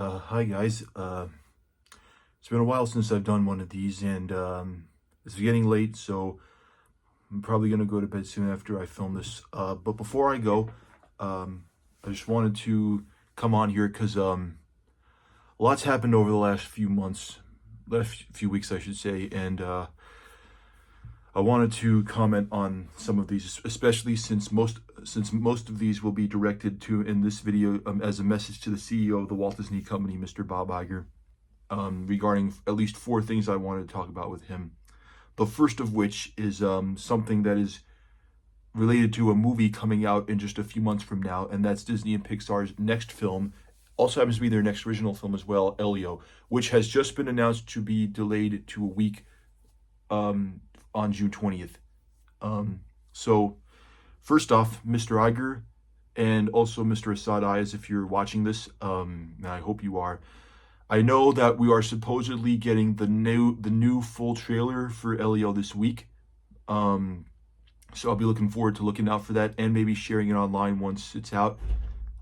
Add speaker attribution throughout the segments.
Speaker 1: Hi guys. It's been a while since I've done one of these, and it's getting late, so I'm probably gonna go to bed soon after I film this. But before I go, I just wanted to come on here because a lot's happened over the last few months, last few weeks, I should say, and I wanted to comment on some of these, especially since most of these will be directed to in this video as a message to the CEO of the Walt Disney Company, Mr. Bob Iger, regarding at least four things I wanted to talk about with him. The first of which is something that is related to a movie coming out in just a few months from now, and that's Disney and Pixar's next film. Also happens to be their next original film as well, Elio, which has just been announced to be delayed to a week on June 20th. So first off, Mr. Iger and also Mr. Assad Ayaz, if you're watching this, and I hope you are, I know that we are supposedly getting the new full trailer for Elio this week. So I'll be looking forward to looking out for that and maybe sharing it online once it's out.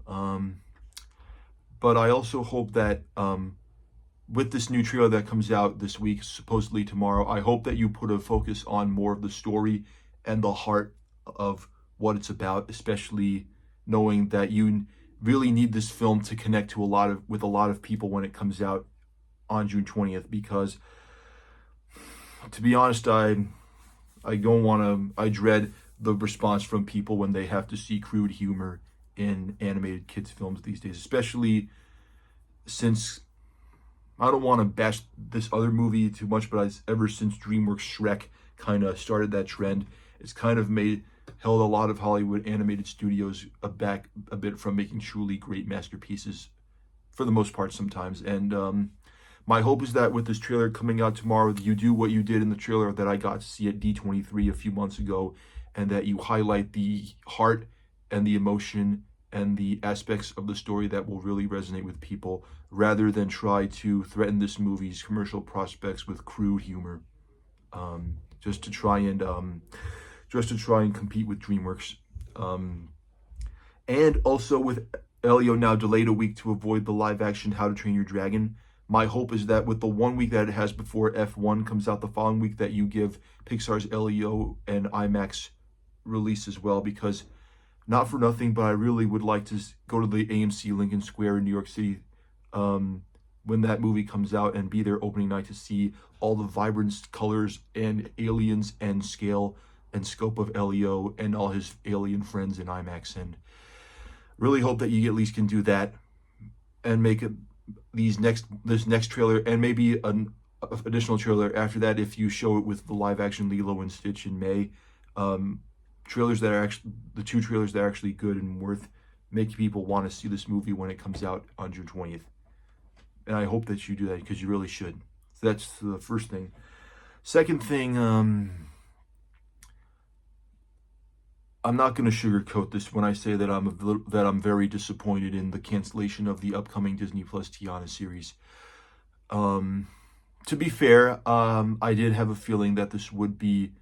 Speaker 1: But I also hope that with this new trailer that comes out this week, supposedly tomorrow, I hope that you put a focus on more of the story and the heart of what it's about, especially knowing that you really need this film to connect to with a lot of people when it comes out on June 20th, because to be honest, I dread the response from people when they have to see crude humor in animated kids films these days, especially since I don't want to bash this other movie too much, but ever since DreamWorks Shrek kind of started that trend, it's kind of held a lot of Hollywood animated studios back a bit from making truly great masterpieces, for the most part sometimes. And my hope is that with this trailer coming out tomorrow, you do what you did in the trailer that I got to see at D23 a few months ago, and that you highlight the heart and the emotion and the aspects of the story that will really resonate with people, rather than try to threaten this movie's commercial prospects with crude humor, just to try and compete with DreamWorks. And also with Elio now delayed a week to avoid the live-action How to Train Your Dragon, my hope is that with the 1 week that it has before F1 comes out the following week, that you give Pixar's Elio an IMAX release as well, because not for nothing, but I really would like to go to the AMC Lincoln Square in New York City when that movie comes out and be there opening night to see all the vibrant colors and aliens and scale and scope of Elio and all his alien friends in IMAX. And really hope that you at least can do that and make this next trailer and maybe an additional trailer after that if you show it with the live action Lilo and Stitch in May. Trailers that are actually the two trailers that are actually good and worth making people want to see this movie when it comes out on June 20th. And I hope that you do that, because you really should. So that's the first thing. Second thing, I'm not going to sugarcoat this when I say that I'm very disappointed in the cancellation of the upcoming Disney Plus Tiana series. To be fair, I did have a feeling that this would be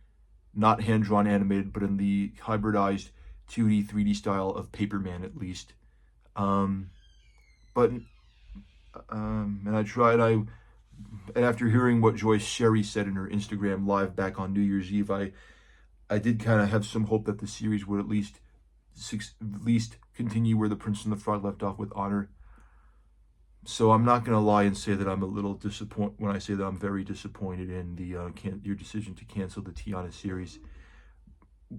Speaker 1: not hand-drawn animated, but in the hybridized 2D, 3D style of Paperman, at least. And after hearing what Joyce Sherri said in her Instagram live back on New Year's Eve, I did kind of have some hope that the series would at least continue where The Prince and the Frog left off, with honor. So I'm not going to lie and say that I'm a little disappointed when I say that I'm very disappointed in your decision to cancel the Tiana series,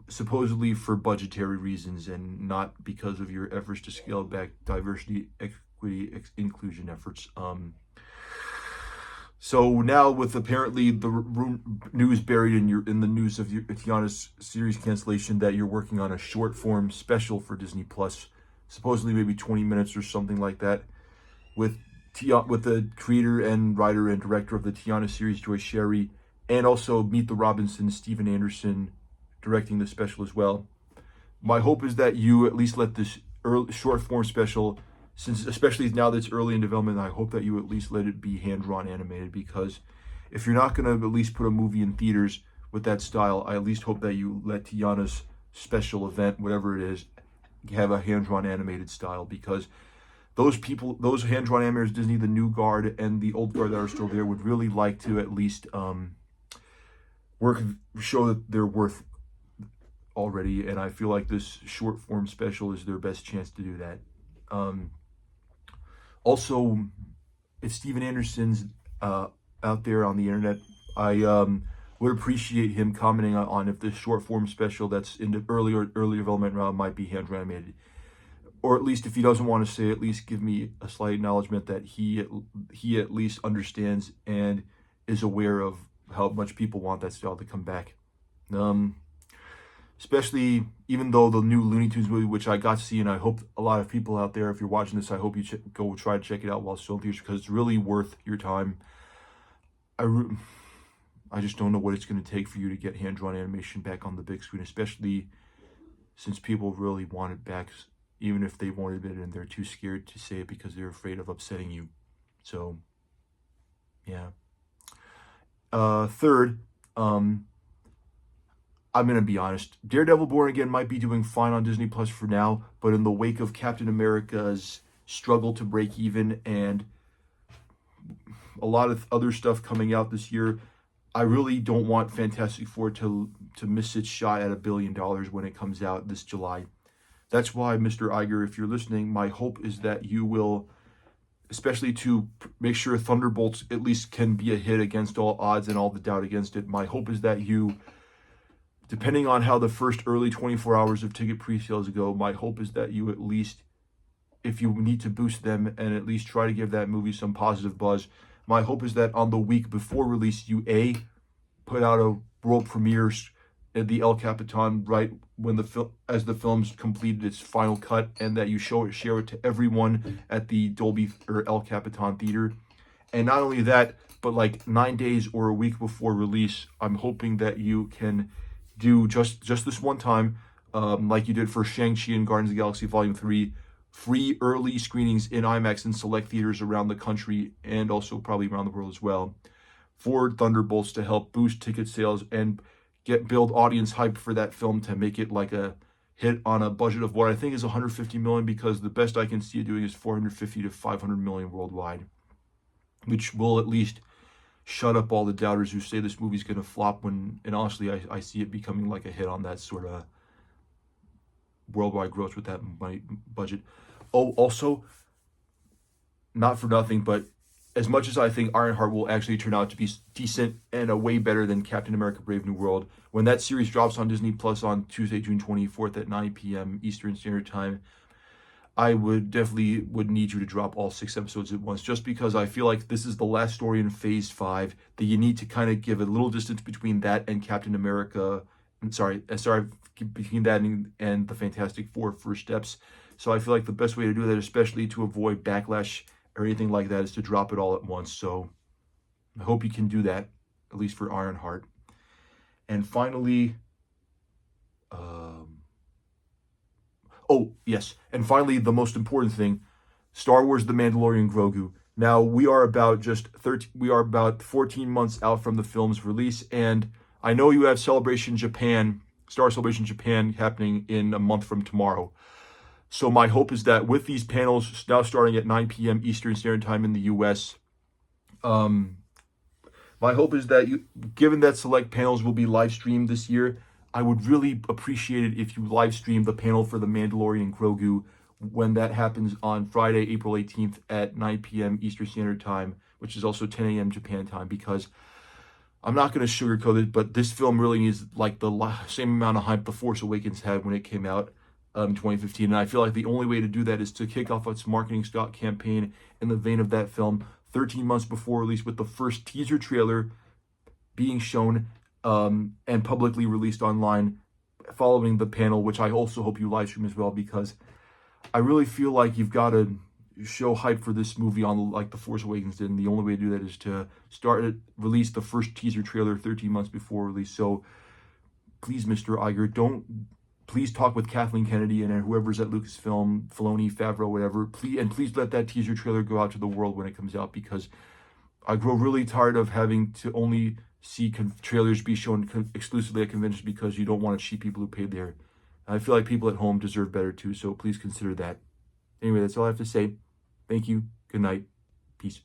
Speaker 1: supposedly for budgetary reasons and not because of your efforts to scale back diversity, equity, inclusion efforts. So now, with apparently the news buried in the news of your Tiana's series cancellation, that you're working on a short form special for Disney Plus, supposedly maybe 20 minutes or something like that, with the creator and writer and director of the Tiana series, Joyce Sherri, and also Meet the Robinsons, Steven Anderson, directing the special as well. My hope is that you at least let this short form special, since especially now that it's early in development, I hope that you at least let it be hand-drawn animated, because if you're not going to at least put a movie in theaters with that style, I at least hope that you let Tiana's special event, whatever it is, have a hand-drawn animated style, because those people, those hand-drawn animators, Disney, the new guard and the old guard that are still there, would really like to at least show that they're worth already. And I feel like this short form special is their best chance to do that. Also, if Steven Anderson's out there on the internet, I would appreciate him commenting on if this short form special that's in the early development round might be hand animated, or at least if he doesn't want to say, at least give me a slight acknowledgement that he at least understands and is aware of how much people want that style to come back. Especially even though the new Looney Tunes movie, which I got to see, and I hope a lot of people out there, if you're watching this, I hope you go try to check it out while it's still in theaters, because it's really worth your time. I just don't know what it's going to take for you to get hand-drawn animation back on the big screen, especially since people really want it back, even if they won't admit it and they're too scared to say it because they're afraid of upsetting you. So, yeah. Third, I'm going to be honest. Daredevil Born Again might be doing fine on Disney Plus for now, but in the wake of Captain America's struggle to break even and a lot of other stuff coming out this year, I really don't want Fantastic Four to miss its shot at $1 billion when it comes out this July. That's why, Mr. Iger, if you're listening, my hope is that you will, especially to make sure Thunderbolts at least can be a hit against all odds and all the doubt against it, my hope is that you, depending on how the first early 24 hours of ticket pre-sales go, my hope is that you at least, if you need to boost them and at least try to give that movie some positive buzz, my hope is that on the week before release, you put out a world premiere at the El Capitan right when as the film's completed its final cut, and that you share it to everyone at the Dolby or El Capitan theater. And not only that, but like 9 days or a week before release, I'm hoping that you can do just this one time, like you did for Shang-Chi and Guardians of the Galaxy Volume 3, free early screenings in IMAX in select theaters around the country and also probably around the world as well for Thunderbolts to help boost ticket sales and build audience hype for that film to make it like a hit on a budget of what I think is 150 million, because the best I can see it doing is 450 to 500 million worldwide, which will at least shut up all the doubters who say this movie's going to flop and honestly, I see it becoming like a hit on that sort of worldwide gross with that budget. Oh, also, not for nothing, but as much as I think IronHeart will actually turn out to be decent and a way better than Captain America Brave New World, when that series drops on Disney Plus on Tuesday, June 24th at 9 p.m. Eastern Standard Time, I would need you to drop all 6 episodes at once, just because I feel like this is the last story in Phase 5, that you need to kind of give a little distance between that and Captain America, between that and the Fantastic Four First Steps. So I feel like the best way to do that, especially to avoid backlash or anything like that, is to drop it all at once. So I hope you can do that, at least for IronHeart. And finally, the most important thing, Star Wars The Mandalorian Grogu. Now, we are about 14 months out from the film's release, and I know you have Star Celebration Japan happening in a month from tomorrow. So my hope is that with these panels now starting at 9 p.m. Eastern Standard Time in the U.S., my hope is that given that select panels will be live streamed this year, I would really appreciate it if you live stream the panel for The Mandalorian Grogu when that happens on Friday, April 18th at 9 p.m. Eastern Standard Time, which is also 10 a.m. Japan time, because I'm not going to sugarcoat it, but this film really needs like the same amount of hype The Force Awakens had when it came out in 2015. And I feel like the only way to do that is to kick off its marketing stock campaign in the vein of that film 13 months before release, with the first teaser trailer being shown and publicly released online following the panel, which I also hope you live stream as well, because I really feel like you've got to show hype for this movie on like The Force Awakens did, and the only way to do that is to release the first teaser trailer 13 months before release. So please, Mr. Iger, please talk with Kathleen Kennedy and whoever's at Lucasfilm, Filoni, Favreau, whatever. Please let that teaser trailer go out to the world when it comes out, because I grow really tired of having to only see trailers be shown exclusively at conventions because you don't want to cheat people who paid there. I feel like people at home deserve better too, so please consider that. Anyway, that's all I have to say. Thank you. Good night. Peace.